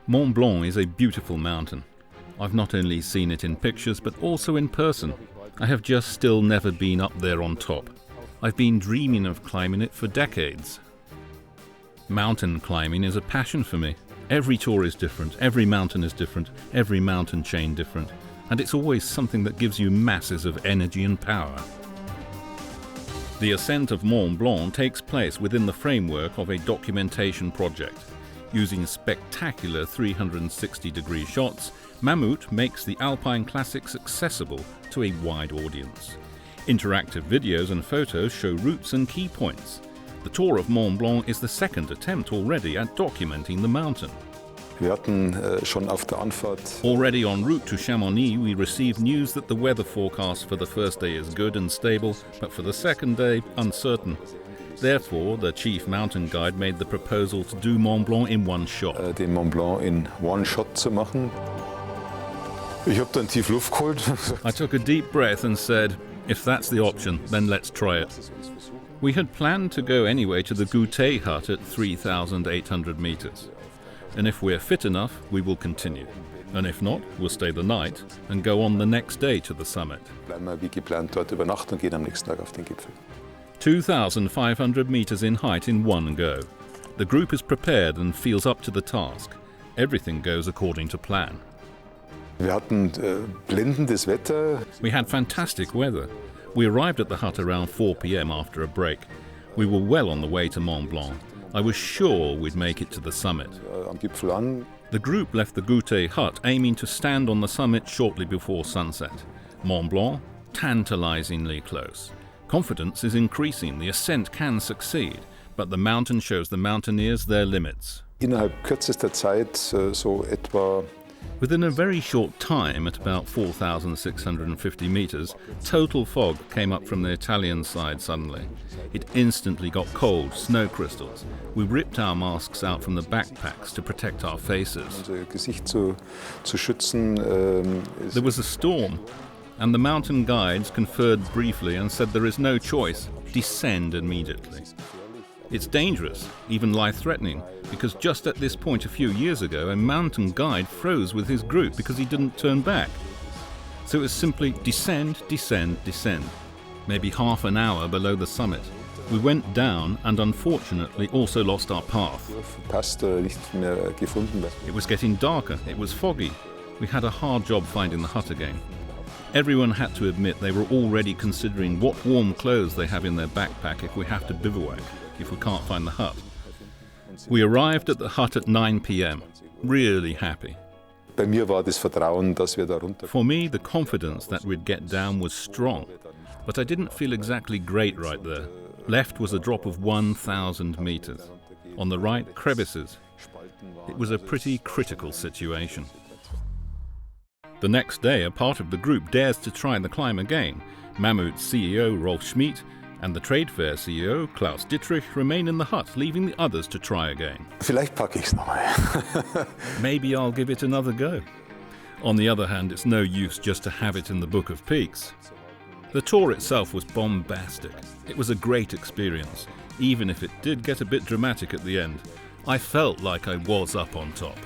Mont Blanc is a beautiful mountain. I've not only seen it in pictures but also in person. I have just still never been up there on top. I've been dreaming of climbing it for decades. Mountain climbing is a passion for me. Every tour is different, every mountain is different, every mountain chain different, and it's always something that gives you masses of energy and power. The ascent of Mont Blanc takes place within the framework of a documentation project. Using spectacular 360-degree shots, Mammut makes the alpine classics accessible to a wide audience. Interactive videos and photos show routes and key points. The tour of Mont Blanc is the second attempt already at documenting the mountain. Already en route to Chamonix, we received news that the weather forecast for the first day is good and stable, but for the second day, uncertain. Therefore, the chief mountain guide made the proposal to do Mont Blanc in one shot. Den Mont Blanc in one shot zu machen. Ich habe dann tief Luft geholt. I took a deep breath and said, if that's the option, then let's try it. We had planned to go anyway to the Goûter hut at 3,800 meters. And if we're fit enough, we will continue. And if not, we'll stay the night and go on the next day to the summit. Bleiben wir wie geplant dort über Nacht und gehen am nächsten Tag auf den Gipfel. 2,500 meters in height in one go. The group is prepared and feels up to the task. Everything goes according to plan. Wir hatten blendendes Wetter. We had fantastic weather. We arrived at the hut around 4 p.m. after a break. We were well on the way to Mont Blanc. I was sure we'd make it to the summit. Am Gipfel an. The group left the Goûter hut aiming to stand on the summit shortly before sunset. Mont Blanc, tantalizingly close. Confidence is increasing, the ascent can succeed, but the mountain shows the mountaineers their limits. Innerhalb kürzester Zeit, so etwa. Within a very short time, at about 4,650 meters, total fog came up from the Italian side suddenly. It instantly got cold, snow crystals. We ripped our masks out from the backpacks to protect our faces. Unser Gesicht zu schützen. There was a storm, and the mountain guides conferred briefly and said there is no choice, descend immediately. It's dangerous, even life-threatening, because just at this point a few years ago, a mountain guide froze with his group because he didn't turn back. So it was simply descend, descend, descend, maybe half an hour below the summit. We went down and unfortunately also lost our path. It was getting darker, it was foggy. We had a hard job finding the hut again. Everyone had to admit they were already considering what warm clothes they have in their backpack if we have to bivouac, if we can't find the hut. We arrived at the hut at 9 p.m. Really happy. Bei mir war das Vertrauen, dass wir da runter. For me, the confidence that we'd get down was strong, but I didn't feel exactly great right there. Left was a drop of 1,000 meters. On the right, crevices. It was a pretty critical situation. The next day, a part of the group dares to try the climb again. Mammut's CEO, Rolf Schmid, and the trade fair CEO, Klaus Dittrich, remain in the hut, leaving the others to try again. Vielleicht packe ich's noch mal. Maybe I'll give it another go. On the other hand, it's no use just to have it in the Book of Peaks. The tour itself was bombastic. It was a great experience, even if it did get a bit dramatic at the end. I felt like I was up on top.